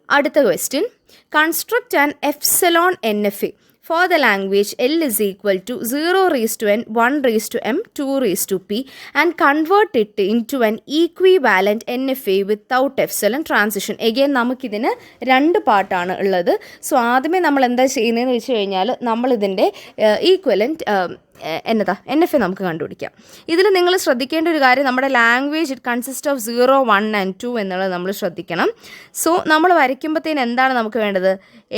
അടുത്ത question, construct an epsilon NFA for the language L is equal to 0 raised to n, 1 raised to m, 2 raised to p and convert it into an equivalent NFA without epsilon transition. Again നമുക്കിതിന് രണ്ട് പാർട്ടാണ് ഉള്ളത്. So ആദ്യമേ നമ്മൾ എന്താ ചെയ്യുന്നതെന്ന് വെച്ച് കഴിഞ്ഞാൽ നമ്മളിതിൻ്റെ ഈക്വലൻറ്റ് NFA നമുക്ക് കണ്ടുപിടിക്കാം. ഇതിൽ നിങ്ങൾ ശ്രദ്ധിക്കേണ്ട ഒരു കാര്യം, നമ്മുടെ language it consist of 0, 1 and 2 എന്നുള്ളത് നമ്മൾ ശ്രദ്ധിക്കണം. സോ നമ്മൾ വരയ്ക്കുമ്പോഴത്തേന് എന്താണ് നമുക്ക് വേണ്ടത്?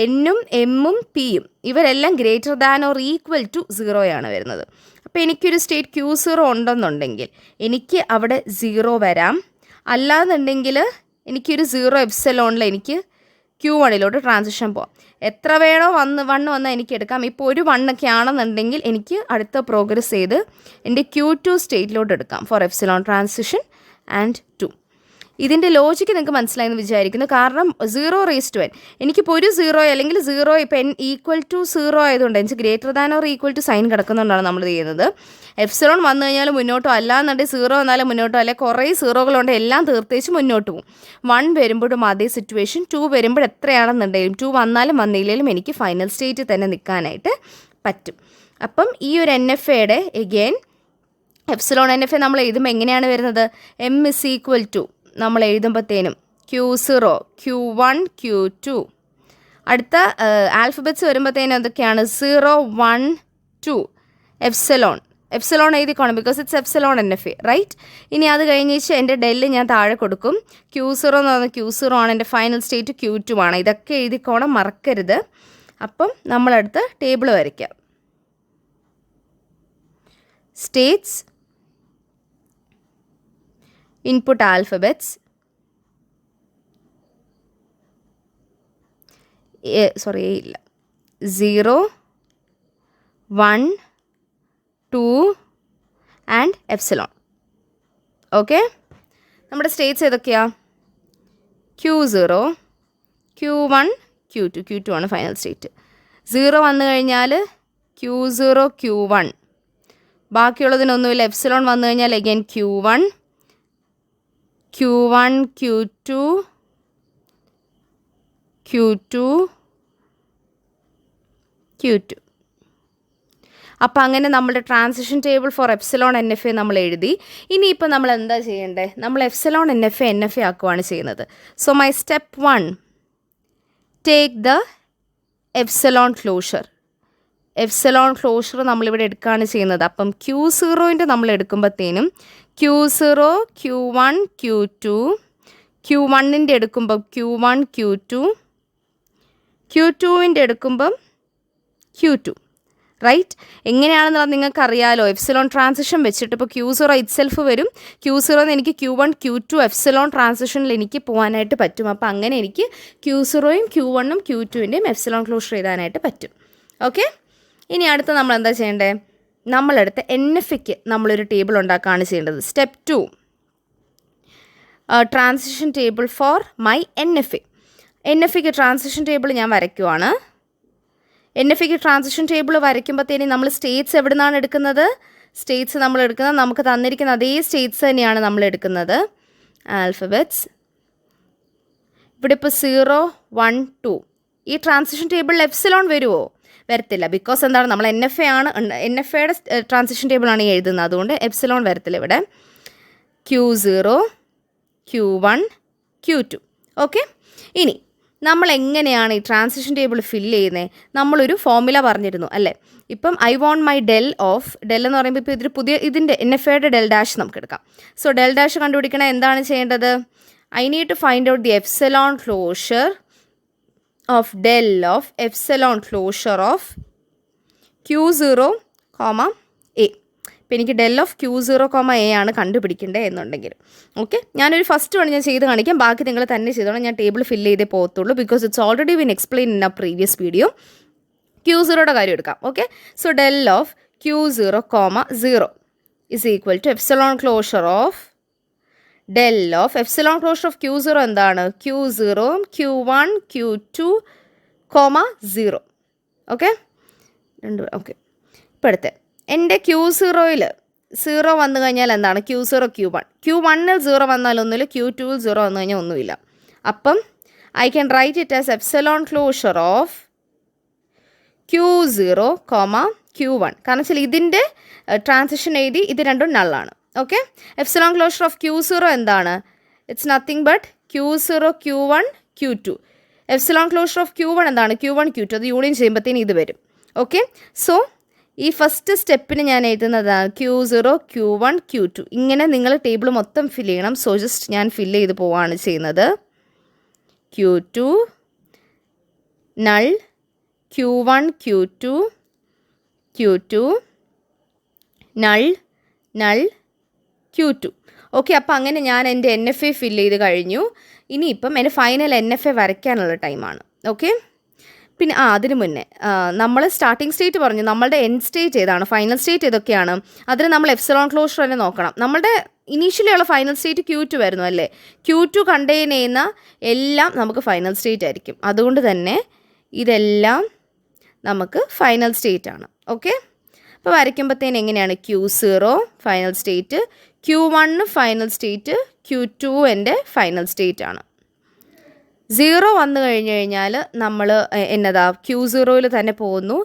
എന്നും എമ്മും പിയും ഇവരെല്ലാം greater than or equal to 0 ആണ് വരുന്നത്. അപ്പോൾ എനിക്കൊരു സ്റ്റേറ്റ് Q0 ഉണ്ടെന്നുണ്ടെങ്കിൽ എനിക്ക് അവിടെ 0 വരാം. അല്ലാന്നുണ്ടെങ്കിൽ എനിക്കൊരു 0 എപ്സിലോണിൽ എനിക്ക് Q1 ട്രാൻസിഷൻ പോകാം. എത്ര വേണോ വന്നാൽ എനിക്ക് എടുക്കാം. ഇപ്പോൾ ഒരു 1 ഒക്കെ ആണെന്നുണ്ടെങ്കിൽ എനിക്ക് അടുത്ത പ്രോഗ്രസ് ചെയ്ത് എൻ്റെ Q2 സ്റ്റേറ്റിലോട്ട് എടുക്കാം ഫോർ എപ്സിലോൺ ട്രാൻസിഷൻ ആൻഡ് 2. ഇതിൻ്റെ ലോജിക്ക് നിങ്ങൾക്ക് മനസ്സിലായെന്ന് വിചാരിക്കുന്നു. കാരണം 0 raised to n എനിക്കിപ്പോൾ ഒരു 0 അല്ലെങ്കിൽ 0 ഇപ്പോൾ n ഈക്വൽ ടു 0 ആയതുകൊണ്ട് എനിക്ക് greater than or equal to sign കിടക്കുന്നതുകൊണ്ടാണ് നമ്മൾ ചെയ്യുന്നത്. എപ്സിലോൺ വന്നു കഴിഞ്ഞാൽ മുന്നോട്ടോ, അല്ലാന്നുണ്ടെങ്കിൽ 0 വന്നാലും മുന്നോട്ടോ, അല്ലെങ്കിൽ കുറേ സീറോകളുണ്ട് എല്ലാം തീർത്തേച്ച് മുന്നോട്ട് പോകും. 1 വരുമ്പോഴും അതേ സിറ്റുവേഷൻ, 2 വരുമ്പോൾ എത്രയാണെന്നുണ്ടെങ്കിലും 2 വന്നാലും വന്നില്ലെങ്കിലും എനിക്ക് ഫൈനൽ സ്റ്റേറ്റിൽ തന്നെ നിൽക്കാനായിട്ട് പറ്റും. അപ്പം ഈ ഒരു NFAയുടെ എഗെയിൻ എപ്സിലോൺ NFA നമ്മൾ എഴുതുമ്പോൾ എങ്ങനെയാണ് വരുന്നത്? m is equal to നമ്മൾ എഴുതുമ്പോഴത്തേനും Q0, Q1, Q2. അടുത്ത ആൽഫബറ്റ്സ് വരുമ്പോഴത്തേനും എന്തൊക്കെയാണ്? 0, 1, 2 എപ്സിലോൺ എഴുതിക്കോണം, because it's epsilon NFA, right? ഇനി അത് കഴിഞ്ഞിട്ട് എൻ്റെ ഡെല്ല് ഞാൻ താഴെ കൊടുക്കും. Q0 എന്ന് പറഞ്ഞാൽ Q0 ആണ്, എൻ്റെ ഫൈനൽ സ്റ്റേറ്റ് Q2 ആണ്. ഇതൊക്കെ എഴുതിക്കോണം, മറക്കരുത്. അപ്പം നമ്മളടുത്ത് ടേബിൾ വരയ്ക്കാം. States, input alphabets, 0, 1, 2 and epsilon. Okay, നമ്മുടെ സ്റ്റേറ്റ്സ് ഏതൊക്കെയാ? Q0, Q1, Q2 ആണ് ഫൈനൽ സ്റ്റേറ്റ്. 0 വന്നു കഴിഞ്ഞാൽ Q0, Q1, ബാക്കിയുള്ളതിനൊന്നുമില്ല. എപ്സിലോൺ വന്നു കഴിഞ്ഞാൽ അഗൈൻ Q1, Q2, Q2. അപ്പോൾ അങ്ങനെ നമ്മുടെ transition table for epsilon NFA നമ്മൾ എഴുതി. ഇനിയിപ്പോൾ നമ്മൾ എന്താ ചെയ്യേണ്ടത്? നമ്മൾ എപ്സിലോൺ NFA ആക്കുവാണ് ചെയ്യുന്നത്. So my step 1, take the epsilon closure. Epsilon closure നമ്മളിവിടെ എടുക്കുകയാണ് ചെയ്യുന്നത്. അപ്പം Q0 നമ്മൾ എടുക്കുമ്പോഴത്തേനും Q0, Q1, Q2, Q1 എടുക്കുമ്പം Q1, Q2, Q2 എടുക്കുമ്പം Q2, റൈറ്റ്? എങ്ങനെയാണെന്നുള്ളത് നിങ്ങൾക്കറിയാലോ. എപ്സിലോൺ ട്രാൻസിഷൻ വെച്ചിട്ട് ഇപ്പോൾ Q0 ഇറ്റ്സെൽഫ് വരും. Q0 എനിക്ക് Q1, Q2 എപ്സിലോൺ ട്രാൻസിഷനിൽ എനിക്ക് പോകാനായിട്ട് പറ്റും. അപ്പോൾ അങ്ങനെ എനിക്ക് Q0യും Q1ഉം Q2ൻ്റെയും എപ്സിലോൺ ക്ലോഷർ എഴുതാനായിട്ട് പറ്റും. ഓക്കെ, ഇനി അടുത്ത നമ്മൾ എന്താ ചെയ്യേണ്ടത്? നമ്മളെടുത്ത് NFAയ്ക്ക് നമ്മളൊരു ടേബിൾ ഉണ്ടാക്കുകയാണ് ചെയ്യേണ്ടത്. Step 2, transition table for my NFAയ്ക്ക് ട്രാൻസിഷൻ ടേബിൾ ഞാൻ വരയ്ക്കുവാണ്. NFAയ്ക്ക് ട്രാൻസിഷൻ ടേബിൾ വരയ്ക്കുമ്പോഴത്തേനും നമ്മൾ സ്റ്റേറ്റ്സ് എവിടെ നിന്നാണ് എടുക്കുന്നത്? സ്റ്റേറ്റ്സ് നമ്മൾ എടുക്കുന്നത് നമുക്ക് തന്നിരിക്കുന്ന അതേ സ്റ്റേറ്റ്സ് തന്നെയാണ് നമ്മൾ എടുക്കുന്നത്. ആൽഫബറ്റ്സ് ഇവിടെ ഇപ്പോൾ 0, 1, 2. ഈ ട്രാൻസിഷൻ ടേബിളിൽ എപ്സിലോൺ വരുമോ? വരത്തില്ല. ബിക്കോസ് എന്താണ്, നമ്മൾ NFAയുടെ ട്രാൻസിഷൻ ടേബിളാണ് ഈ എഴുതുന്നത്. അതുകൊണ്ട് എപ്സിലോൺ വരത്തില്ല ഇവിടെ. Q0, Q1, Q2. ഓക്കെ, ഇനി നമ്മൾ എങ്ങനെയാണ് ഈ ട്രാൻസിഷൻ ടേബിൾ ഫില്ല് ചെയ്യുന്നത്? നമ്മളൊരു ഫോർമുല പറഞ്ഞിരുന്നു അല്ലേ? ഇപ്പം ഐ വോണ്ട് മൈ ഡെൽ എന്ന് പറയുമ്പോൾ ഇപ്പോൾ ഇതൊരു ഇതിൻ്റെ NFAയുടെ ഡെൽ ഡാഷ് നമുക്ക് എടുക്കാം. സോ ഡെൽ ഡാഷ് കണ്ടുപിടിക്കണ എന്താണ് ചെയ്യേണ്ടത്? I need to find out the epsilon closure of del of epsilon closure of Q0, A. ഇപ്പോൾ എനിക്ക് del of Q0, A ആണ് കണ്ടുപിടിക്കേണ്ടത് എന്നുണ്ടെങ്കിൽ. ഓക്കെ, ഞാനൊരു ഫസ്റ്റ് വൺ ഞാൻ ചെയ്ത് കാണിക്കാം, ബാക്കി നിങ്ങൾ തന്നെ ചെയ്തോളാം. ഞാൻ ടേബിൾ ഫില്ല് ചെയ്തേ പോകത്തുള്ളൂ, because it's already been explain in a previous video. Q0യുടെ കാര്യം എടുക്കാം. Okay, so del of Q0, 0 is equal to epsilon closure of del of epsilon closure of Q0 എന്താണ്? Q0, Q1, Q2, 0. Okay, okay. ഇപ്പോൾ അടുത്ത് എൻ്റെ Q0യിൽ 0 വന്നു കഴിഞ്ഞാൽ എന്താണ്? Q0, Q1. Q1ൽ 0 വന്നാൽ ഒന്നുമില്ല, Q2ൽ 0 വന്നു കഴിഞ്ഞാൽ ഒന്നുമില്ല. അപ്പം I can write it as epsilon closure of Q0, Q1. കാരണം വെച്ചാൽ ഇതിൻ്റെ ട്രാൻസിഷൻ എഴുതി ഇത് രണ്ടും നള്ളാണ്. Okay, epsilon closure of Q0 എന്താണ്? It's nothing but Q0, Q1, Q2. Epsilon closure of Q1 എന്താണ്? Q1, Q2. അത് യൂണിയൻ ചെയ്യുമ്പോഴത്തേന് ഇത് വരും. ഓക്കെ, സോ ഈ ഫസ്റ്റ് സ്റ്റെപ്പിന് ഞാൻ എഴുതുന്നതാണ് Q0, Q1, Q2. ഇങ്ങനെ നിങ്ങൾ ടേബിൾ മൊത്തം ഫില്ല് ചെയ്യണം. സോ ജസ്റ്റ് ഞാൻ ഫില്ല് ചെയ്ത് പോവാണ് ചെയ്യുന്നത്. Q2 null, Q1, Q2, Q2 null, null, Q2. Okay, അപ്പോൾ അങ്ങനെ ഞാൻ എൻ്റെ NFA ഫില്ല് ചെയ്ത് കഴിഞ്ഞു. ഇനിയിപ്പം എൻ്റെ ഫൈനൽ NFA വരയ്ക്കാനുള്ള ടൈമാണ്. ഓക്കെ, പിന്നെ അതിന് മുന്നേ നമ്മൾ സ്റ്റാർട്ടിംഗ് സ്റ്റേറ്റ് പറഞ്ഞു. നമ്മളുടെ എൻഡ് സ്റ്റേറ്റ് ഏതാണ്, ഫൈനൽ സ്റ്റേറ്റ് ഏതൊക്കെയാണ്, അതിന് നമ്മൾ എപ്സിലോൺ ക്ലോഷർ തന്നെ നോക്കണം. നമ്മളുടെ ഇനീഷ്യലി ഉള്ള ഫൈനൽ സ്റ്റേറ്റ് Q2 ആയിരുന്നു അല്ലേ. Q2 കണ്ടെയ്ൻ ചെയ്യുന്ന എല്ലാം നമുക്ക് ഫൈനൽ സ്റ്റേറ്റ് ആയിരിക്കും. അതുകൊണ്ട് തന്നെ ഇതെല്ലാം നമുക്ക് ഫൈനൽ സ്റ്റേറ്റ് ആണ്. ഓക്കെ, അപ്പോൾ വരയ്ക്കുമ്പോഴത്തേന് എങ്ങനെയാണ്? Q0 final state, Q1 final state, Q2 എൻ്റെ ഫൈനൽ സ്റ്റേറ്റ് ആണ്. 0 വന്നു കഴിഞ്ഞ് കഴിഞ്ഞാൽ നമ്മൾ എന്നതാ Q0യിൽ തന്നെ പോകുന്നു.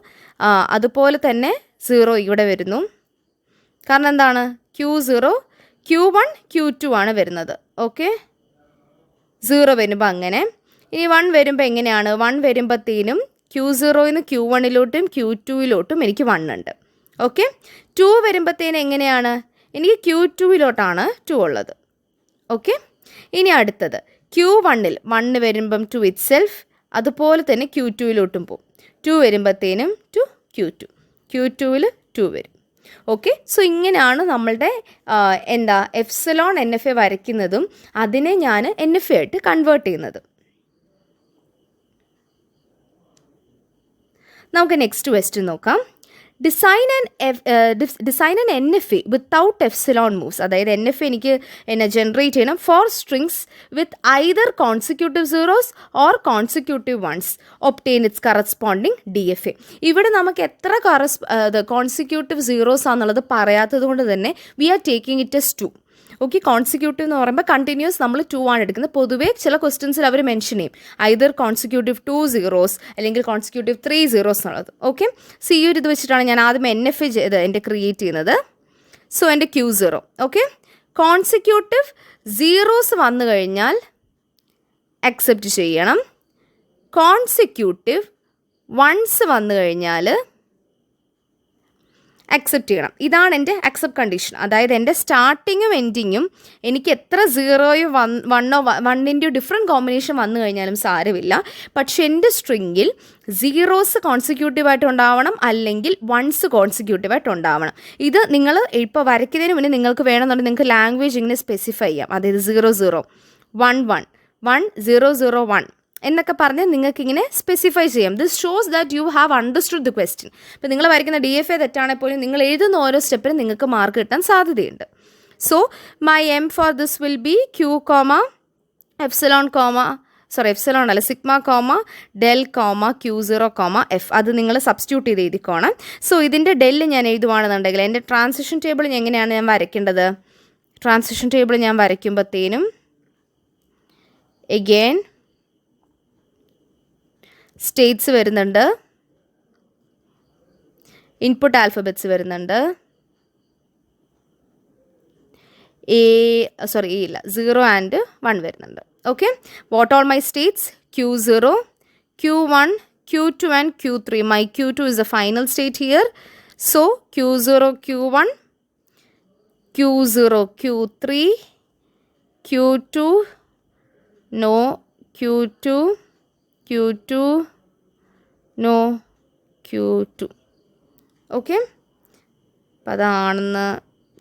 അതുപോലെ തന്നെ 0 ഇവിടെ വരുന്നു. കാരണം എന്താണ്? Q0, Q1, Q2 ആണ് വരുന്നത്. ഓക്കെ, 0 വരുമ്പോൾ അങ്ങനെ. ഇനി 1 വരുമ്പോൾ എങ്ങനെയാണ്? 1 വരുമ്പോഴത്തേനും Q0യിൽ നിന്ന് Q1യിലോട്ടും Q2യിലോട്ടും എനിക്ക് 1 ഉണ്ട്. ഓക്കെ, 2 വരുമ്പോഴത്തേനും എങ്ങനെയാണ്? എനിക്ക് Q2യിലോട്ടാണ് 2 ഉള്ളത്. ഓക്കെ, ഇനി അടുത്തത് Q1ൽ 1 വരുമ്പം 2 ഇറ്റ് സെൽഫ്, അതുപോലെ തന്നെ Q2യിലോട്ടും പോകും. 2 വരുമ്പോഴത്തേനും 2 Q2, Q2ൽ 2 വരും. ഓക്കെ, സോ ഇങ്ങനെയാണ് നമ്മളുടെ എപ്സിലോൺ NFA വരയ്ക്കുന്നതും അതിനെ ഞാൻ NFA ആയിട്ട് കൺവേർട്ട് ചെയ്യുന്നത്. നമുക്ക് നെക്സ്റ്റ് ക്വസ്റ്റ്യൻ നോക്കാം. Design an NFA without epsilon moves. അതായത് NFA എനിക്ക് ജനറേറ്റ് ചെയ്യണം for strings with either consecutive zeros or consecutive ones obtain its corresponding DFA. ഇവിടെ നമുക്ക് എത്ര കോൺസിക്യൂട്ടീവ് സീറോസ് ആണെന്നുള്ളത് പറയാത്തത് കൊണ്ട് തന്നെ we are taking it as 2. Okay, consecutive എന്ന് പറയുമ്പോൾ കണ്ടിന്യൂസ് നമ്മൾ 2 ആണ് എടുക്കുന്നത്. പൊതുവേ ചില ക്വസ്റ്റ്യൻസിൽ അവർ മെൻഷൻ ചെയ്യും ഐദർ കോൺസിക്യൂട്ടീവ് 2 സീറോസ് അല്ലെങ്കിൽ കോൺസിക്യൂട്ടീവ് 3 സീറോസ് എന്നുള്ളത്. ഓക്കെ, സോ ഈ ഒരു ഇത് വെച്ചിട്ടാണ് ഞാൻ ആദ്യം NFA എൻ്റെ ക്രിയേറ്റ് ചെയ്യുന്നത്. സോ എൻ്റെ Q0. ഓക്കെ, കോൺസിക്യൂട്ടീവ് സീറോസ് വന്നു കഴിഞ്ഞാൽ അക്സെപ്റ്റ് ചെയ്യണം. കോൺസിക്യൂട്ടീവ് വൺസ് വന്നു കഴിഞ്ഞാൽ അക്സെപ്റ്റ് ചെയ്യണം. ഇതാണ് എൻ്റെ അക്സെപ്റ്റ് കണ്ടീഷൻ. അതായത് എൻ്റെ സ്റ്റാർട്ടിങ്ങും എൻഡിങ്ങും എനിക്ക് എത്ര 0യോ 1ഓ 1ൻ്റെയോ ഡിഫറെൻറ്റ് കോമ്പിനേഷൻ വന്നു കഴിഞ്ഞാലും സാരമില്ല. പക്ഷെ എൻ്റെ സ്ട്രിങ്ങിൽ സീറോസ് കോൺസിക്യൂട്ടീവായിട്ട് ഉണ്ടാവണം, അല്ലെങ്കിൽ വൺസ് കോൺസിക്യൂട്ടീവായിട്ട് ഉണ്ടാവണം. ഇത് നിങ്ങൾ ഇപ്പോൾ വരയ്ക്കുന്നതിന് മുന്നേ നിങ്ങൾക്ക് വേണമെന്നുണ്ടെങ്കിൽ നിങ്ങൾക്ക് ലാംഗ്വേജ് ഇങ്ങനെ സ്പെസിഫൈ ചെയ്യാം. അതായത് 00, 11, 1001 എന്നൊക്കെ പറഞ്ഞ് നിങ്ങൾക്കിങ്ങനെ സ്പെസിഫൈ ചെയ്യാം. This shows that you have understood the question. ഇപ്പോൾ നിങ്ങൾ വരയ്ക്കുന്ന DFA തെറ്റാണെങ്കിൽ പോലും നിങ്ങൾ എഴുതുന്ന ഓരോ സ്റ്റെപ്പിനും നിങ്ങൾക്ക് മാർക്ക് കിട്ടാൻ സാധ്യതയുണ്ട്. So my M for this will be Q, epsilon, epsilon അല്ല, സിഗ്മ, ഡെൽ, Q0, F. അത് നിങ്ങൾ സബ്സ്റ്റിറ്റ്യൂട്ട് ചെയ്ത് എഴുതിക്കോണം. സോ ഇതിൻ്റെ ഡെല്ല് ഞാൻ എഴുതുവാണെന്നുണ്ടെങ്കിൽ എൻ്റെ ട്രാൻസിഷൻ ടേബിൾ എങ്ങനെയാണ് ഞാൻ വരയ്ക്കേണ്ടത്? ട്രാൻസിഷൻ ടേബിൾ ഞാൻ വരയ്ക്കുമ്പോഴത്തേനും എഗെയിൻ സ്റ്റേറ്റ്സ് വരുന്നുണ്ട്, ഇൻപുട്ട് ആൽഫബറ്റ്സ് വരുന്നുണ്ട്. എ ഇല്ല, 0 and 1 വരുന്നുണ്ട്. Okay, what all my States? Q0, Q1, Q2 and Q3. My Q2 is the final state here. So Q0, Q1, Q0, Q3, Q2, no, Q2, Q2, no, Q2. Okay, അപ്പോൾ അതാണെന്ന്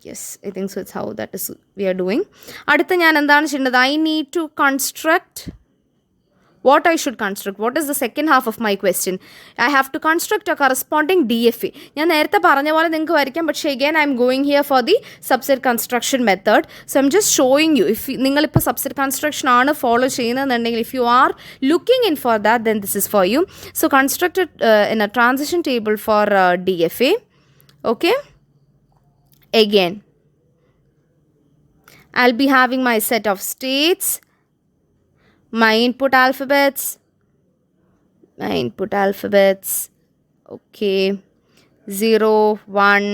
yes, I think so it's how that is we are doing. അടുത്ത ഞാൻ എന്താണ് ചെയ്യേണ്ടത്? I need to construct what I should construct. What is the second half of my question? I have to construct a corresponding DFA. ഞാൻ നേരത്തെ പറഞ്ഞ പോലെ നിങ്ങൾക്ക് വരയ്ക്കാം, പക്ഷേ again I am going here for the subset construction method. So I'm just showing you. If നിങ്ങളിപ്പോൾ subset construction ആണ് follow ചെയ്യുന്നതെന്നുണ്ടെങ്കിൽ, if you are looking in for that, then this is for you. So construct in a transition table for DFA. Okay. Again, I'll be having my set of states, My input alphabets. Okay. 0, 1.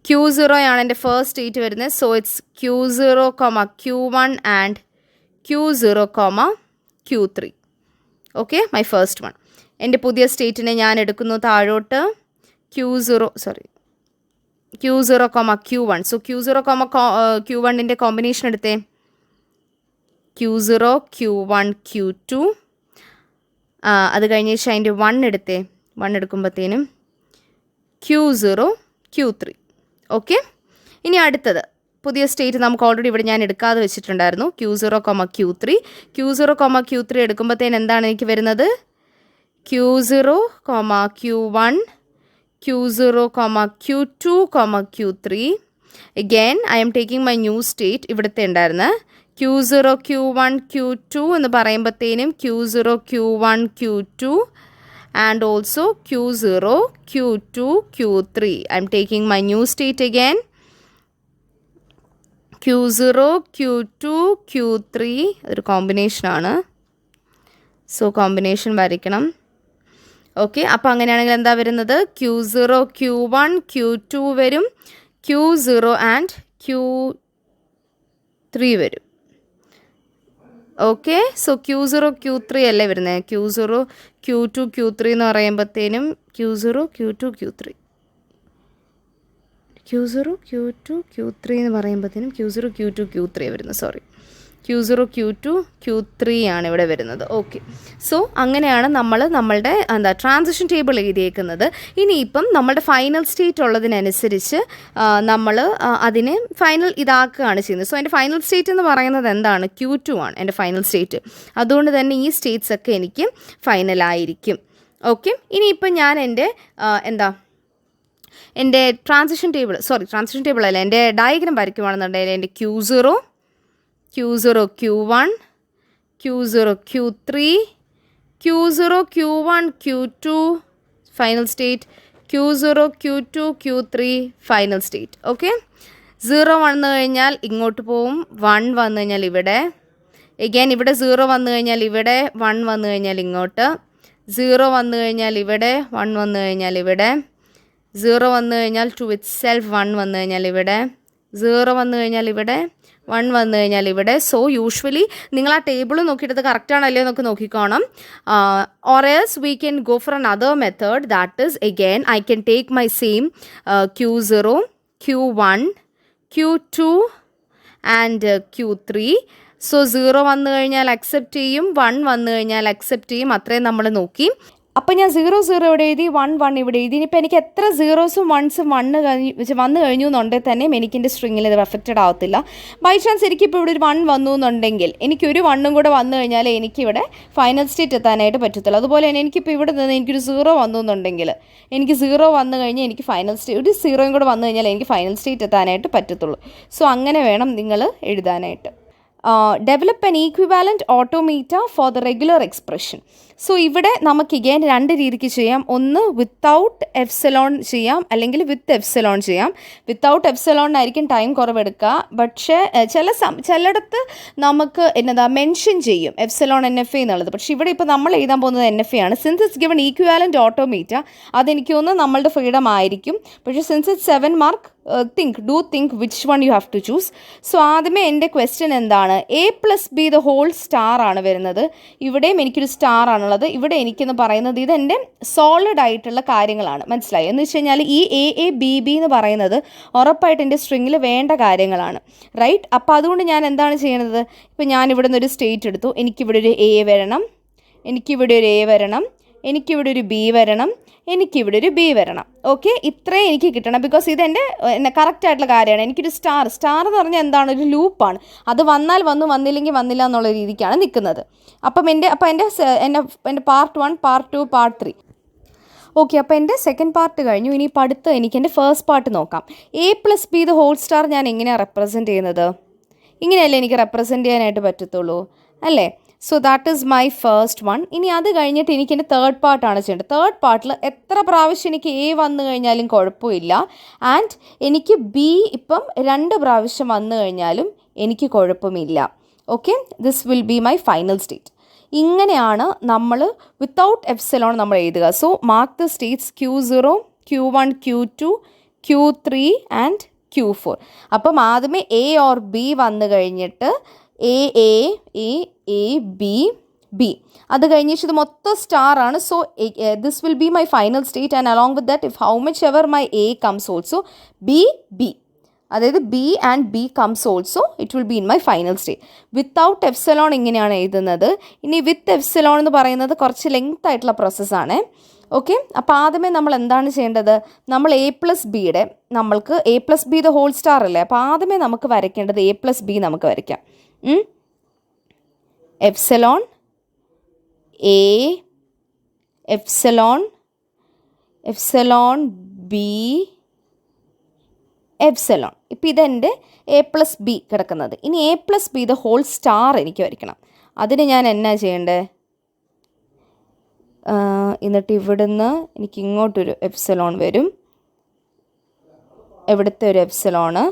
Q0 ആണ് എൻ്റെ first state വരുന്നത്. So it's Q0, Q1 and Q0, Q3. Okay, my first one. എൻ്റെ പുതിയ സ്റ്റേറ്റിനെ ഞാൻ എടുക്കുന്നു താഴോട്ട്. Q0, Q1. So Q0, Q1ൻ്റെ combination എടുത്തേ. Q0, Q1, Q2. അത് കഴിഞ്ഞ ശേഷം അതിൻ്റെ 1 എടുത്തേ. 1 എടുക്കുമ്പോഴത്തേനും Q0, Q3. ഓക്കെ, ഇനി അടുത്തത് പുതിയ സ്റ്റേറ്റ് നമുക്ക് ഓൾറെഡി ഇവിടെ ഞാൻ എടുക്കാതെ വെച്ചിട്ടുണ്ടായിരുന്നു. Q0, Q3. Q0, Q3 എടുക്കുമ്പോഴത്തേന് എന്താണ് എനിക്ക് വരുന്നത്? Q0, Q1, Q0, Q2, Q3. Again, I am taking my new state. ഇവിടുത്തെ ഉണ്ടായിരുന്ന Q0, Q1, Q2 എന്ന് പറയുമ്പോഴത്തേനും Q0, Q1, Q2 and also Q0, Q2, Q3. I am taking my new state again. Q0, Q2, Q3 ഒരു combination ആണ്. So combination വരയ്ക്കണം. Okay, അപ്പോൾ അങ്ങനെയാണെങ്കിൽ എന്താ വരുന്നത്? Q0, Q1, Q2 വരും. Q0 ആൻഡ് Q3 വരും. ഓക്കെ, സോ Q0, Q3 അല്ലേ വരുന്നത്? Q0, Q2, Q3 എന്ന് പറയുമ്പോഴത്തേനും Q0, Q2, Q3 എന്ന് പറയുമ്പോഴത്തേനും Q0, Q2, Q3 വരുന്നത്. സോറി, Q0, Q2, Q3 ആണ് ഇവിടെ വരുന്നത്. ഓക്കെ, സോ അങ്ങനെയാണ് നമ്മളുടെ ട്രാൻസിഷൻ ടേബിൾ എഴുതിയേക്കുന്നത്. ഇനിയിപ്പം നമ്മുടെ ഫൈനൽ സ്റ്റേറ്റ് ഉള്ളതിനനുസരിച്ച് നമ്മൾ അതിനെ ഫൈനൽ ഇതാക്കുകയാണ് ചെയ്യുന്നത്. സോ എൻ്റെ ഫൈനൽ സ്റ്റേറ്റ് എന്ന് പറയുന്നത് എന്താണ്? Q2 ആണ് എൻ്റെ ഫൈനൽ സ്റ്റേറ്റ്. അതുകൊണ്ട് തന്നെ ഈ സ്റ്റേറ്റ്സ് ഒക്കെ എനിക്ക് ഫൈനലായിരിക്കും. ഇനിയിപ്പം ഞാൻ എൻ്റെ ട്രാൻസിഷൻ ടേബിൾ അല്ല, എൻ്റെ ഡയഗ്രം വരയ്ക്കുവാണെന്നുണ്ടെങ്കിൽ എൻ്റെ Q0, Q1, Q0, Q3, Q0, Q1, Q2 final state, Q0, Q2, Q3 final state. Okay, 0 വന്നു കഴിഞ്ഞാൽ ഇങ്ങോട്ട് പോവും, 1 വന്നു കഴിഞ്ഞാൽ ഇവിടെ, എഗെയിൻ ഇവിടെ 0 വന്നു കഴിഞ്ഞാൽ ഇവിടെ, 1 വന്നു കഴിഞ്ഞാൽ ഇങ്ങോട്ട്, 0 വന്നു കഴിഞ്ഞാൽ ഇവിടെ, 1 വന്നു കഴിഞ്ഞാൽ ഇവിടെ, 0 വന്നു കഴിഞ്ഞാൽ ടു ഇറ്റ് സെൽഫ് 1 വന്നു കഴിഞ്ഞാൽ ഇവിടെ, 0 വന്നു കഴിഞ്ഞാൽ ഇവിടെ, 1 വന്നു കഴിഞ്ഞാൽ ഇവിടെ. സോ യൂഷ്വലി നിങ്ങൾ ആ ടേബിൾ നോക്കിയിട്ട് കറക്റ്റാണോ അല്ലയോ എന്നൊക്കെ നോക്കിക്കോണം. Or else we can go for another method, that is again I can take my same Q0, Q1, Q2 and Q3. So 0 വന്നു കഴിഞ്ഞാൽ അക്സെപ്റ്റ് ചെയ്യും, 1 വന്നു കഴിഞ്ഞാൽ അക്സെപ്റ്റ് ചെയ്യും. അത്രയും നമ്മൾ നോക്കി. അപ്പോൾ ഞാൻ 0, 0 ഇവിടെ എഴുതി, 1, 1 ഇവിടെ എഴുതി. ഇനിയിപ്പോൾ എനിക്ക് എത്ര 0സും 1സും വന്നു കഴിഞ്ഞു എന്നുണ്ടെങ്കിൽ തന്നെയും എനിക്ക് എൻ്റെ സ്ട്രിങ്ങിൽ ഇത് എഫക്റ്റഡ് ആവത്തില്ല. ബൈ ചാൻസ് എനിക്കിപ്പോൾ ഇവിടെ ഒരു 1 വന്നു എന്നുണ്ടെങ്കിൽ എനിക്കൊരു 1ഉം കൂടെ വന്നു കഴിഞ്ഞാൽ എനിക്കിവിടെ ഫൈനൽ സ്റ്റേറ്റ് എത്താനായിട്ട് പറ്റത്തുള്ളൂ. അതുപോലെ തന്നെ എനിക്കിപ്പോൾ ഇവിടെ നിന്ന് എനിക്കൊരു 0 വന്നു എന്നുണ്ടെങ്കിൽ എനിക്ക് 0 വന്നു കഴിഞ്ഞാൽ എനിക്ക് ഫൈനൽ സ്റ്റേറ്റ്, ഒരു 0യും കൂടെ വന്നു കഴിഞ്ഞാൽ എനിക്ക് ഫൈനൽ സ്റ്റേറ്റ് എത്താനായിട്ട് പറ്റത്തുള്ളൂ. സോ അങ്ങനെ വേണം നിങ്ങൾ എഴുതാനായിട്ട്. Develop an equivalent automata for the regular expression. So ഇവിടെ നമുക്ക് ഇഗെയിൻ 2 രീതിക്ക് ചെയ്യാം. ഒന്ന് വിത്തൗട്ട് എഫ്സലോൺ ചെയ്യാം, അല്ലെങ്കിൽ വിത്ത് എഫ്സലോൺ ചെയ്യാം. വിത്തൗട്ട് എഫ്സലോണിനായിരിക്കും ടൈം കുറവെടുക്കുക. പക്ഷേ ചിലയിടത്ത് നമുക്ക് മെൻഷൻ ചെയ്യും എഫ്സലോൺ NFA എന്നുള്ളത്. പക്ഷേ ഇവിടെ ഇപ്പോൾ നമ്മൾ എഴുതാൻ പോകുന്നത് NFA ആണ്. സിൻസ് ഇറ്റ്സ് ഗിവൺ ഈക്വിവാലൻറ്റ് ഓട്ടോമീറ്റർ, അതെനിക്ക് തോന്നുന്നു നമ്മളുടെ ഫ്രീഡം ആയിരിക്കും. പക്ഷേ since it's 7 mark, think which one you have to choose. So ആദ്യമേ എൻ്റെ ക്വസ്റ്റ്യൻ എന്താണ്? A+B ദ ഹോൾ സ്റ്റാർ ആണ് വരുന്നത്. ഇവിടെയും എനിക്കൊരു സ്റ്റാർ ആണുള്ളത്. ഇവിടെ എനിക്കെന്ന് പറയുന്നത് ഇതെൻ്റെ സോളിഡ് ആയിട്ടുള്ള കാര്യങ്ങളാണ്. മനസ്സിലായി എന്ന് വെച്ച് കഴിഞ്ഞാൽ ഈ AABB എന്ന് പറയുന്നത് ഉറപ്പായിട്ട് എൻ്റെ സ്ട്രിങ്ങിൽ വേണ്ട കാര്യങ്ങളാണ്, റൈറ്റ്? അപ്പോൾ അതുകൊണ്ട് ഞാൻ എന്താണ് ചെയ്യുന്നത്? ഇപ്പോൾ ഞാൻ ഇവിടെ നിന്നൊരു സ്റ്റേറ്റ് എടുത്തു. എനിക്കിവിടെ ഒരു A വരണം, എനിക്കിവിടെ ഒരു A വരണം, എനിക്കിവിടെ ഒരു B വരണം, എനിക്കിവിടെ ഒരു B വരണം. ഓക്കെ, ഇത്രയും എനിക്ക് കിട്ടണം. ബിക്കോസ് ഇതെൻ്റെ കറക്റ്റായിട്ടുള്ള കാര്യമാണ്. എനിക്കൊരു സ്റ്റാർ എന്ന് പറഞ്ഞാൽ എന്താണ്? ഒരു ലൂപ്പാണ്. അത് വന്നാൽ വന്നു, വന്നില്ലെങ്കിൽ വന്നില്ല എന്നുള്ള രീതിക്കാണ് നിൽക്കുന്നത്. അപ്പം എൻ്റെ പാർട്ട് 1, പാർട്ട് 2, പാർട്ട് 3. ഓക്കെ, അപ്പോൾ എൻ്റെ സെക്കൻഡ് പാർട്ട് കഴിഞ്ഞു. ഇനി ഇപ്പോൾ അടുത്ത് എനിക്ക് എൻ്റെ ഫസ്റ്റ് പാർട്ട് നോക്കാം. A+B ദ ഹോൾ സ്റ്റാർ ഞാൻ എങ്ങനെയാണ് റെപ്രസെൻറ്റ് ചെയ്യുന്നത്? ഇങ്ങനെയല്ലേ എനിക്ക് റെപ്രസെൻറ്റ് ചെയ്യാനായിട്ട് പറ്റത്തുള്ളൂ, അല്ലേ? So that is my first one. ഇനി അത് കഴിഞ്ഞിട്ട് എനിക്ക് എൻ്റെ തേർഡ് പാർട്ടാണ് ചെയ്യേണ്ടത്. തേർഡ് പാർട്ടിൽ എത്ര പ്രാവശ്യം എനിക്ക് A വന്നു കഴിഞ്ഞാലും കുഴപ്പമില്ല, ആൻഡ് എനിക്ക് B ഇപ്പം 2 പ്രാവശ്യം വന്നു കഴിഞ്ഞാലും എനിക്ക് കുഴപ്പമില്ല. Okay, this will be my final state. ഇങ്ങനെയാണ് നമ്മൾ വിത്തൗട്ട് എപ്സിലോൺ നമ്മൾ എഴുതുക. So mark the States Q0, Q1, Q2, Q3 and Q4. അപ്പം ആദ്യമേ A or B വന്നു കഴിഞ്ഞിട്ട് A, B, B. അത് കഴിഞ്ഞിട്ട് ഇത് മൊത്തം സ്റ്റാർ ആണ്. So this will be my final state and along with that if how much ever my A comes also B. അതായത് B and B comes also it will be in my final state. Without epsilon ഇങ്ങനെയാണ് എഴുതുന്നത്. ഇനി വിത്ത് epsilon എന്ന് പറയുന്നത് കുറച്ച് length ആയിട്ടുള്ള പ്രോസസ്സാണ്. Okay, അപ്പോൾ ആദ്യമേ നമ്മൾ എന്താണ് ചെയ്യേണ്ടത്? നമ്മൾ A+Bയുടെ നമ്മൾക്ക് A+B ദ ഹോൾ സ്റ്റാർ അല്ലേ, അപ്പോൾ ആദ്യമേ നമുക്ക് വരയ്ക്കേണ്ടത് A+B നമുക്ക് വരയ്ക്കാം. Epsilon A, epsilon B, epsilon. ഇപ്പോൾ ഇതെൻ്റെ A+B കിടക്കുന്നത്. ഇനി A+B ദ ഹോൾ സ്റ്റാർ എനിക്ക് വരയ്ക്കണം. അതിന് ഞാൻ എന്നാ ചെയ്യേണ്ടത്? എന്നിട്ട് ഇവിടുന്ന് എനിക്ക് ഇങ്ങോട്ടൊരു എപ്സിലോൺ വരും, ഇവിടുത്തെ ഒരു എപ്സിലോണ്,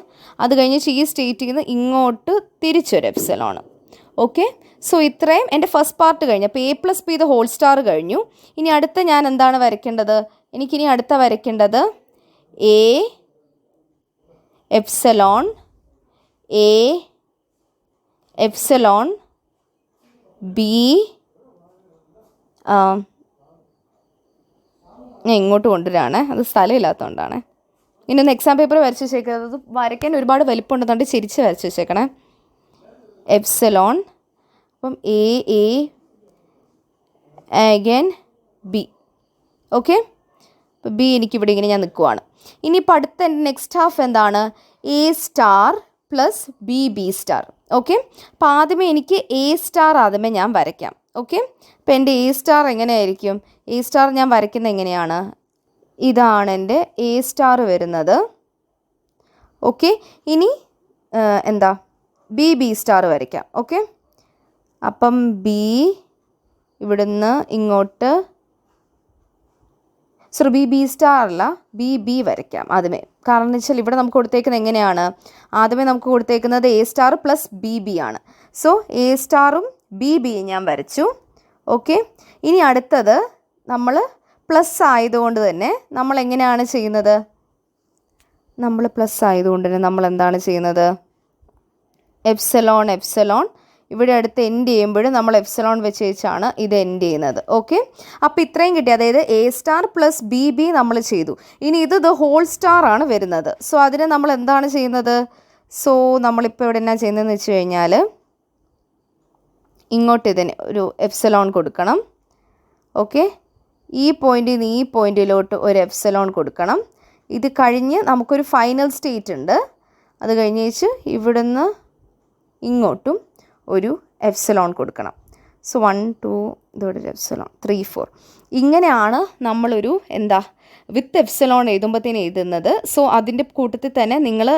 അത് കഴിഞ്ഞിട്ട് ഈ സ്റ്റേറ്റിൽ നിന്ന് ഇങ്ങോട്ട് തിരിച്ചൊരു എപ്സിലോണ്. ഓക്കെ, സോ ഇത്രയും എൻ്റെ ഫസ്റ്റ് പാർട്ട് കഴിഞ്ഞു. അപ്പോൾ A+B ദ ഹോൾ സ്റ്റാർ കഴിഞ്ഞു. ഇനി അടുത്ത ഞാൻ എന്താണ് വരയ്ക്കേണ്ടത്? എനിക്കിനി അടുത്ത വരയ്ക്കേണ്ടത് A, epsilon A, epsilon B. ഞാൻ ഇങ്ങോട്ട് കൊണ്ടുവരാണ്, അത് സ്ഥലമില്ലാത്തതുകൊണ്ടാണ്. ഇനി ഒന്ന് എക്സാം പേപ്പർ വരച്ച് വെച്ചേക്കുന്നത് വരയ്ക്കാൻ ഒരുപാട് വലിപ്പമുണ്ടെന്നുണ്ട്, ചിരിച്ച് വരച്ച് വെച്ചേക്കണേ. എപ്സിലോൺ, അപ്പം A അഗൈൻ B. ഓക്കെ, അപ്പോൾ B എനിക്കിവിടെ ഇങ്ങനെ ഞാൻ നിൽക്കുവാണ്. ഇനിയിപ്പോൾ അടുത്ത എൻ്റെ നെക്സ്റ്റ് ഹാഫ് എന്താണ്? A* plus B star. Okay, അപ്പോൾ ആദ്യമേ എനിക്ക് A* ആദ്യമേ ഞാൻ വരയ്ക്കാം. ഓക്കെ, അപ്പോൾ എൻ്റെ A* എങ്ങനെയായിരിക്കും? A* ഞാൻ വരയ്ക്കുന്നത് എങ്ങനെയാണ്? ഇതാണ് എൻ്റെ A* വരുന്നത്. ഓക്കെ, ഇനി എന്താ B സ്റ്റാർ വരയ്ക്കാം. ഓക്കെ, അപ്പം B ഇവിടുന്ന് ഇങ്ങോട്ട് B സ്റ്റാർ അല്ല B വരയ്ക്കാം ആദ്യമേ. കാരണം എന്ന് വെച്ചാൽ ഇവിടെ നമുക്ക് കൊടുത്തേക്കുന്നത് എങ്ങനെയാണ്? ആദ്യമേ നമുക്ക് കൊടുത്തേക്കുന്നത് A* പ്ലസ് B ആണ്. സോ A*ഉം B ഞാൻ വരച്ചു. ഓക്കെ, ഇനി അടുത്തത് നമ്മൾ പ്ലസ് ആയതുകൊണ്ട് തന്നെ നമ്മൾ എങ്ങനെയാണ് ചെയ്യുന്നത്? നമ്മൾ പ്ലസ് ആയതുകൊണ്ട് തന്നെ നമ്മൾ എന്താണ് ചെയ്യുന്നത്? എപ്സിലോൺ ഇവിടെ അടുത്ത് എൻഡ് ചെയ്യുമ്പോൾ നമ്മൾ എപ്സിലോൺ വെച്ച് വെച്ചാണ് ഇത് എൻഡ് ചെയ്യുന്നത്. ഓക്കെ, അപ്പോൾ ഇത്രയും കിട്ടി. അതായത് A* പ്ലസ് B നമ്മൾ ചെയ്തു. ഇനി ഇത് ദ ഹോൾ സ്റ്റാർ ആണ് വരുന്നത്. സോ അതിന് നമ്മൾ എന്താണ് ചെയ്യുന്നത്? സോ നമ്മളിപ്പോൾ ഇവിടെ എന്നാ ചെയ്യുന്നതെന്ന് വെച്ച് കഴിഞ്ഞാൽ ഇങ്ങോട്ട് ഇതിന് ഒരു എപ്സിലോൺ കൊടുക്കണം. ഓക്കെ, ഈ പോയിന്റിൽ നിന്ന് ഈ പോയിന്റിലോട്ട് ഒരു എപ്സിലോൺ കൊടുക്കണം. ഇത് കഴിഞ്ഞ് നമുക്കൊരു ഫൈനൽ സ്റ്റേറ്റ് ഉണ്ട്. അത് കഴിഞ്ഞ് ഇവിടുന്ന് ഇങ്ങോട്ടും ഒരു എപ്സിലോൺ കൊടുക്കണം. സോ 1, 2 ഇതോടെ ഒരു എപ്സിലോൺ 3, 4 ഇങ്ങനെയാണ് നമ്മളൊരു എന്താ വിത്ത് എപ്സിലോൺ എഴുതുന്നത്. സോ അതിൻ്റെ കൂട്ടത്തിൽ തന്നെ നിങ്ങൾ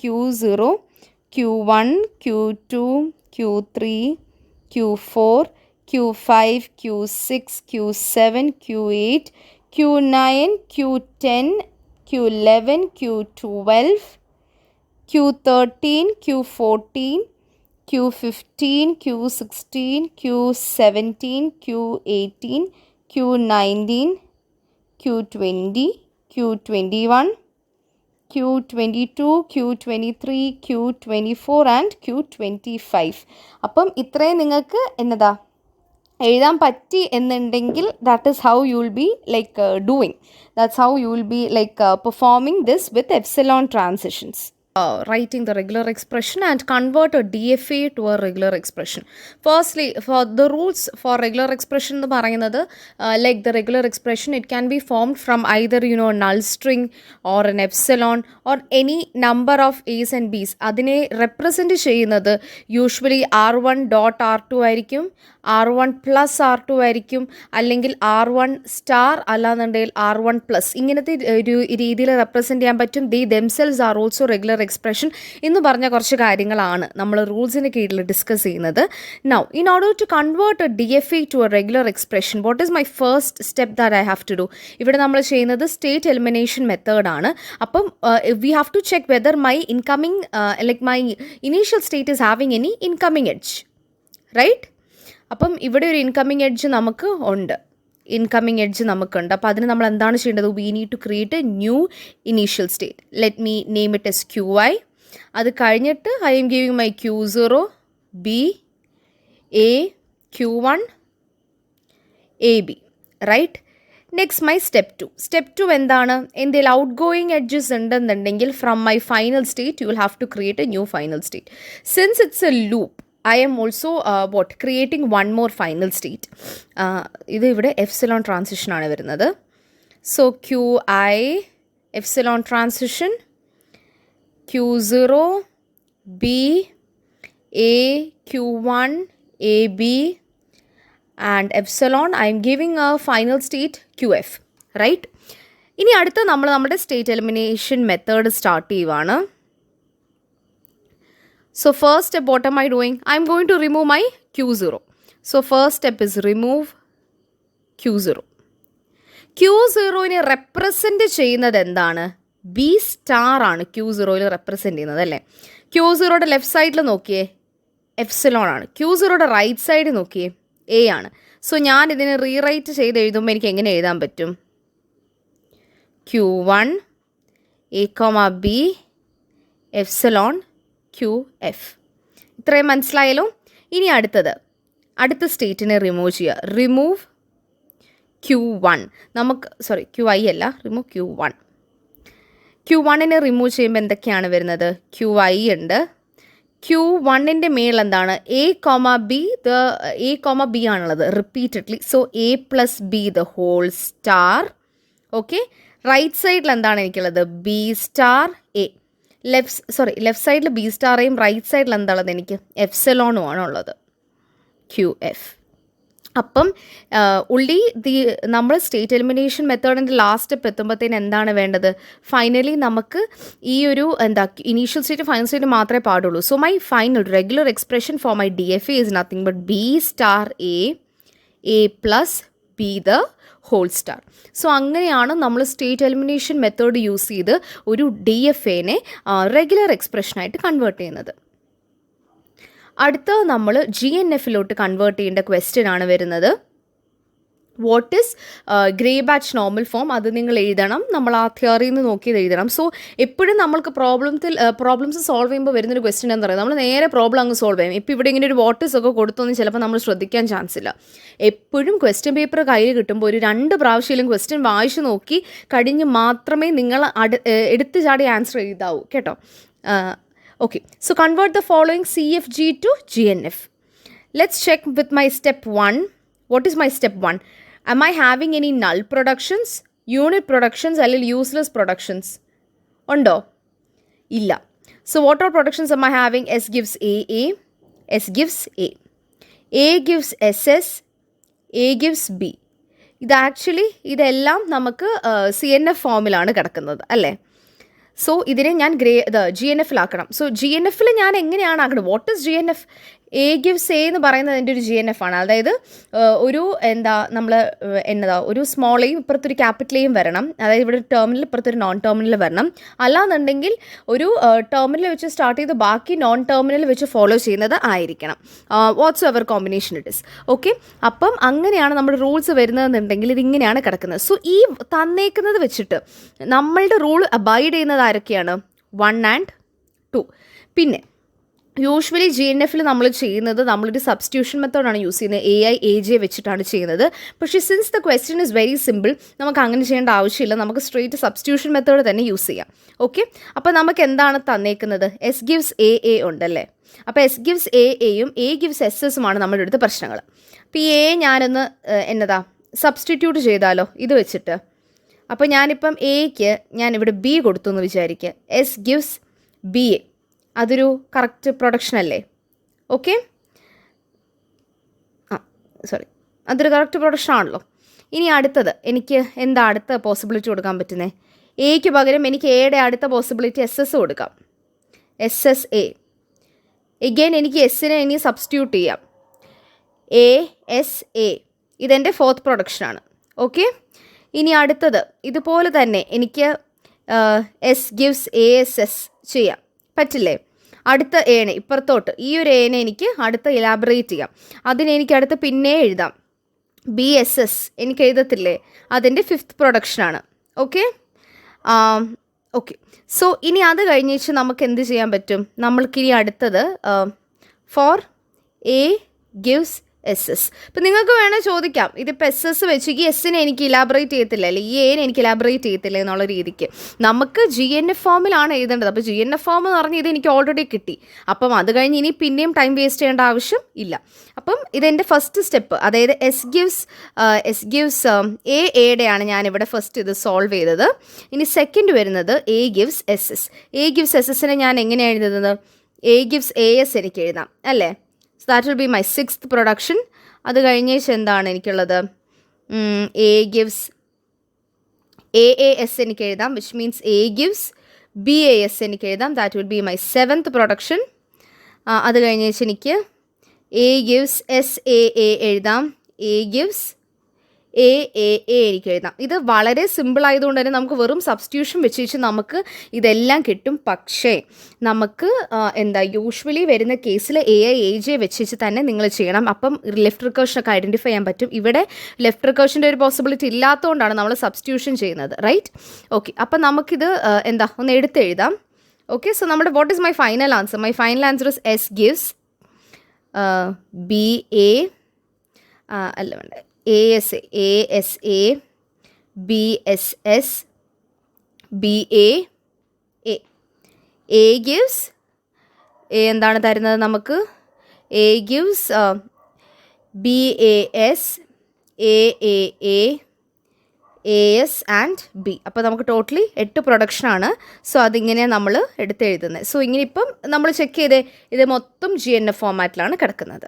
Q0, Q1, Q2, Q3, Q4, Q5, Q6, Q7, Q8, Q9, Q10, Q11, Q12, Q13, Q14, Q15, Q16, Q17, Q18, Q19, Q20, Q21, Q22, Q23, Q24 and Q25. അപ്പം ഇത്രയും നിങ്ങൾക്ക് എന്നതാ എഴുതാൻ പറ്റി എന്നുണ്ടെങ്കിൽ that is how you will be like doing. That's how you will be like performing this with epsilon transitions. Writing the regular expression and convert a DFA to a regular expression. Firstly, for the rules for regular expression എന്ന് പറയുന്നത് like the regular expression, it can be formed from either null string or an epsilon or any number of A's and B's. അതിനെ represent ചെയ്യുന്നത് usually R1 dot R2 ആയിരിക്കും, R1 plus R2 ആയിരിക്കും, അല്ലെങ്കിൽ R1 star അല്ലാന്നുണ്ടെങ്കിൽ R1 plus. ഇങ്ങനത്തെ ഒരു രീതിയിൽ represent ചെയ്യാൻ പറ്റും. They themselves are also regular expression എന്ന് പറഞ്ഞ കുറച്ച് കാര്യങ്ങളാണ് നമ്മൾ റൂൾസിന് കീഴിൽ ഡിസ്കസ് ചെയ്യുന്നത്. Now in order to convert a DFA to a regular expression what is my first step that I have to do? ഇവിടെ നമ്മൾ ചെയ്യുന്നത് സ്റ്റേറ്റ് എലിമിനേഷൻ മെത്തേഡാണ്. അപ്പം we have to check whether my incoming my initial state is having any incoming edge, right? അപ്പം ഇവിടെ ഒരു incoming edge നമുക്ക് ഉണ്ട്, അപ്പോൾ അതിന് നമ്മൾ എന്താണ് ചെയ്യേണ്ടത്? We need to create a new initial state. Let me name it as QI. അത് കഴിഞ്ഞിട്ട് I am giving my Q0 B A Q1 AB, right? Next my step to എന്താണ്? എന്തെങ്കിലും ഔട്ട് ഗോയിങ് എഡ്ജസ് ഉണ്ടെന്നുണ്ടെങ്കിൽ from my final state you will have to create a new final state. Since it's a loop, I am also creating one more final state. ഇത് ഇവിടെ epsilon transition ആണ് വരുന്നത്. So QI epsilon transition Q0 B A Q1 AB and epsilon I am giving a final state QF, right? ഇനി അടുത്ത നമ്മൾ നമ്മുടെ state elimination method start ചെയ്യുവാണ്. So first step, what am I doing? I am going to remove my Q0. So first step is remove Q0. Q0നെ represent ചെയ്യുന്നത് എന്താണ്? B star ആണ് Q0യിൽ represent ചെയ്യുന്നത്, അല്ലേ? Q0യുടെ ലെഫ്റ്റ് സൈഡിൽ നോക്കിയേ എപ്സിലോൺ ആണ്, Q0യുടെ റൈറ്റ് സൈഡ് നോക്കിയേ A ആണ്. സോ ഞാൻ ഇതിനെ റീറൈറ്റ് ചെയ്ത് എഴുതുമ്പോൾ എനിക്ക് എങ്ങനെ എഴുതാൻ പറ്റും? Q1 A, B epsilon QF. ഇത്രയും മനസ്സിലായല്ലോ. ഇനി അടുത്ത സ്റ്റേറ്റിനെ റിമൂവ് ചെയ്യുക. Remove Q1. QI അല്ല, റിമൂവ് Q1. Q1നെ റിമൂവ് ചെയ്യുമ്പോൾ എന്തൊക്കെയാണ് വരുന്നത്? QI ഉണ്ട്. Q1ൻ്റെ മേൽ എന്താണ്? A, B ആണുള്ളത് repeatedly. So A + B the whole star. Okay, right സൈഡിൽ എന്താണ് എനിക്കുള്ളത്? B star A. ലെഫ്റ്റ് സൈഡിൽ B സ്റ്റാറേയും റൈറ്റ് സൈഡിൽ എന്താണുള്ളത്? എനിക്ക് എപ്സിലോണും ആണുള്ളത്, QF. അപ്പം നമ്മൾ സ്റ്റേറ്റ് എലിമിനേഷൻ മെത്തേഡിൻ്റെ ലാസ്റ്റ് സ്റ്റെപ്പ് എത്തുമ്പോഴത്തേന് എന്താണ് വേണ്ടത്? ഫൈനലി നമുക്ക് ഈ ഒരു ഇനീഷ്യൽ സ്റ്റേറ്റ് ഫൈനൽ സ്റ്റേറ്റ് മാത്രമേ പാടുള്ളൂ. So my final regular expression for my DFA is nothing but B star A + B the whole star. So അങ്ങനെയാണ് നമ്മൾ സ്റ്റേറ്റ് എലിമിനേഷൻ മെത്തേഡ് യൂസ് ചെയ്ത് ഒരു DFAനെ റെഗുലർ എക്സ്പ്രഷനായിട്ട് കൺവേർട്ട് ചെയ്യുന്നത്. അടുത്ത നമ്മൾ GNFലോട്ട് കൺവേർട്ട് ചെയ്യേണ്ട ക്വസ്റ്റ്യൻ ആണ് വരുന്നത്. What is grey batch normal form? അത് നിങ്ങൾ എഴുതണം, നമ്മൾ ആ തിയറിയിൽ നിന്ന് നോക്കിയത് എഴുതണം. സോ എപ്പോഴും നമ്മൾക്ക് പ്രോബ്ലംസ് സോൾവ് ചെയ്യുമ്പോൾ വരുന്നൊരു ക്വസ്റ്റ്യൻ എന്ന് പറയുന്നത് നമ്മൾ നേരെ പ്രോബ്ലം അങ്ങ് സോൾവ് ചെയ്യും. ഇപ്പോൾ ഇവിടെ ഇങ്ങനെ ഒരു വാട്ടേഴ്സ് ഒക്കെ കൊടുത്തൊന്നും ചിലപ്പോൾ നമ്മൾ ശ്രദ്ധിക്കാൻ ചാൻസ് ഇല്ല. എപ്പോഴും ക്വസ്റ്റ്യൻ പേപ്പർ കയ്യിൽ കിട്ടുമ്പോൾ ഒരു 2 പ്രാവശ്യമെങ്കിലും ക്വസ്റ്റ്യൻ വായിച്ച് നോക്കി കഴിഞ്ഞ് മാത്രമേ നിങ്ങൾ എടുത്ത് ചാടി ആൻസർ എഴുതാവൂ, കേട്ടോ. Okay, so convert the following CFG to GNF. Let's check with my step 1. What is my step 1? Am I having any null productions, unit productions, or useless productions? Undo? Illa. So what all productions am I having? S gives A, S gives A gives SS, A gives B. ഇതെല്ലാം നമുക്ക് CNF ഫോമിലാണ് കിടക്കുന്നത്, അല്ലേ? So ഇതിനെ ഞാൻ GNFിലാക്കണം. So GNFിൽ ഞാൻ എങ്ങനെയാണ് ആക്കണം? What is GNF? A gives A എന്ന് പറയുന്നത് എൻ്റെ ഒരു GNF ആണ്. അതായത് ഒരു സ്മോൾ എയും ഇപ്പുറത്തൊരു ക്യാപിറ്റൽ എയും വരണം. അതായത് ഇവിടെ ഒരു ടെർമിനൽ ഇപ്പുറത്തൊരു നോൺ ടെർമിനൽ വരണം. അല്ലാന്നുണ്ടെങ്കിൽ ഒരു ടെർമിനൽ വെച്ച് സ്റ്റാർട്ട് ചെയ്ത് ബാക്കി നോൺ ടെർമിനൽ വെച്ച് ഫോളോ ചെയ്യുന്നത് ആയിരിക്കണം. Whatsoever combination it is. Okay, അപ്പം അങ്ങനെയാണ് നമ്മുടെ റൂൾസ് വരുന്നതെന്നുണ്ടെങ്കിൽ ഇതിങ്ങനെയാണ് കിടക്കുന്നത്. സോ ഈ തന്നേക്കുന്നത് വെച്ചിട്ട് നമ്മളുടെ റൂൾ അബൈഡ് ചെയ്യുന്നത് ആരൊക്കെയാണ്? 1 and 2. പിന്നെ യൂഷ്വലി GNFിൽ നമ്മൾ ചെയ്യുന്നത് നമ്മളൊരു സബ്സ്റ്റിറ്റ്യൂഷൻ മെത്തേഡാണ് യൂസ് ചെയ്യുന്നത്. AI AJ വെച്ചിട്ടാണ് ചെയ്യുന്നത്. പക്ഷേ since the question is very simple, നമുക്ക് അങ്ങനെ ചെയ്യേണ്ട ആവശ്യമില്ല. നമുക്ക് സ്ട്രെയിറ്റ് സബ്സ്റ്റിറ്റ്യൂഷൻ മെത്തേഡ് തന്നെ യൂസ് ചെയ്യാം. ഓക്കെ, അപ്പോൾ നമുക്ക് എന്താണ് തന്നേക്കുന്നത്? S gives AA ഉണ്ടല്ലേ? അപ്പോൾ S gives AAയും A gives SSുമാണ് നമ്മുടെ അടുത്ത പ്രശ്നങ്ങൾ. അപ്പോൾ ഈ A ഞാനൊന്ന് സബ്സ്റ്റിറ്റ്യൂട്ട് ചെയ്താലോ ഇത് വെച്ചിട്ട്? അപ്പോൾ ഞാനിപ്പം Aക്ക് ഞാനിവിടെ B കൊടുത്തു എന്ന് വിചാരിക്കുക. S gives BA, അതൊരു കറക്റ്റ് പ്രൊഡക്ഷൻ അല്ലേ? ഓക്കെ, അതൊരു കറക്റ്റ് പ്രൊഡക്ഷൻ ആണല്ലോ. ഇനി അടുത്തത് എനിക്ക് അടുത്ത പോസിബിലിറ്റി കൊടുക്കാൻ പറ്റുന്നത്? എയ്ക്ക് പകരം എനിക്ക് എയുടെ അടുത്ത പോസിബിലിറ്റി SS കൊടുക്കാം. SSA. എഗെയിൻ എനിക്ക് എസ്സിനെ ഇനി സബ്സ്റ്റിറ്റ്യൂട്ട് ചെയ്യാം. ASA ഇതെൻ്റെ ഫോർത്ത് പ്രൊഡക്ഷനാണ്. ഓക്കെ, ഇനി അടുത്തത് ഇതുപോലെ തന്നെ എനിക്ക് S gives ASS ചെയ്യാം, പറ്റില്ലേ? അടുത്ത ഏനെ ഇപ്പുറത്തോട്ട് ഈ ഒരു ഏനെ എനിക്ക് അടുത്ത ഇലാബറേറ്റ് ചെയ്യാം. അതിനെനിക്ക് അടുത്ത് പിന്നെ എഴുതാം. BSS എനിക്ക് എഴുതത്തില്ലേ, അതിൻ്റെ ഫിഫ്ത്ത് പ്രൊഡക്ഷനാണ്. Okay okay. സോ ഇനി അത് കഴിഞ്ഞിട്ട് നമുക്ക് എന്ത് ചെയ്യാൻ പറ്റും? നമ്മൾക്കിനി അടുത്തത് ഫോർ A gives SS. ഇപ്പം നിങ്ങൾക്ക് വേണേൽ ചോദിക്കാം, ഇതിപ്പോൾ SS വെച്ച് ഈ എസ്സിനെ എനിക്ക് ഇലാബറേറ്റ് ചെയ്യത്തില്ല, അല്ലെങ്കിൽ ഈ എനെ എനിക്ക് ഇലാബറേറ്റ് ചെയ്യത്തില്ല എന്നുള്ള രീതിക്ക് നമുക്ക് GNF ഫോമിലാണ് എഴുതേണ്ടത്. അപ്പോൾ GNF ഫോം എന്ന് പറഞ്ഞാൽ ഇത് എനിക്ക് ഓൾറെഡി കിട്ടി. അപ്പം അത് കഴിഞ്ഞ് ഇനി പിന്നെയും ടൈം വേസ്റ്റ് ചെയ്യേണ്ട ആവശ്യം ഇല്ല. അപ്പം ഇതെൻ്റെ ഫസ്റ്റ് സ്റ്റെപ്പ്, അതായത് S gives എയുടെയാണ് ഞാനിവിടെ ഫസ്റ്റ് ഇത് സോൾവ് ചെയ്തത്. ഇനി സെക്കൻഡ് വരുന്നത് A gives SS. A gives SSനെ ഞാൻ എങ്ങനെയാണ് എഴുതുന്നത്? A gives AS എനിക്ക് എഴുതാം അല്ലേ? So that will be my sixth production. അത് കഴിഞ്ഞേച്ച് എന്താണ് എനിക്കുള്ളത്? A gives AAS എനിക്ക് എഴുതാം, which means A gives BAS എനിക്ക് എഴുതാം. That will be my seventh production. അത് കഴിഞ്ഞേച്ച് എനിക്ക് A gives SAA എഴുതാം, A gives AAA എനിക്ക് എഴുതാം. ഇത് വളരെ സിമ്പിൾ ആയതുകൊണ്ട് തന്നെ നമുക്ക് വെറും സബ്സ്റ്റിറ്റ്യൂഷൻ വെച്ച് നമുക്ക് ഇതെല്ലാം കിട്ടും. പക്ഷേ നമുക്ക് യൂഷ്വലി വരുന്ന കേസിൽ AJ വെച്ച് തന്നെ നിങ്ങൾ ചെയ്യണം. അപ്പം ലെഫ്റ്റ് റിക്കർഷനൊക്കെ ഐഡൻറ്റിഫൈ ചെയ്യാൻ പറ്റും. ഇവിടെ ലെഫ്റ്റ് റിക്കർഷൻ്റെ ഒരു പോസിബിലിറ്റി ഇല്ലാത്തതുകൊണ്ടാണ് നമ്മൾ സബ്സ്റ്റിറ്റ്യൂഷൻ ചെയ്യുന്നത്, റൈറ്റ്? ഓക്കെ, അപ്പം നമുക്കിത് ഒന്ന് എടുത്തെഴുതാം. ഓക്കെ, സോ നമ്മുടെ what is my final answer? My final answer is S gives BA അല്ല വേണ്ട ASA BSS BA A gives എന്താണ് തരുന്നത് നമുക്ക്? A gives BAS AAA AS and B. അപ്പോൾ നമുക്ക് ടോട്ടലി 8 പ്രൊഡക്ഷനാണ്. സോ അതിങ്ങനെ നമ്മൾ എടുത്തെഴുതുന്നത്. സോ ഇങ്ങനെ ഇപ്പം നമ്മൾ ചെക്ക് ചെയ്തേ, ഇത് മൊത്തം GNF ഫോമാറ്റിലാണ് കിടക്കുന്നത്.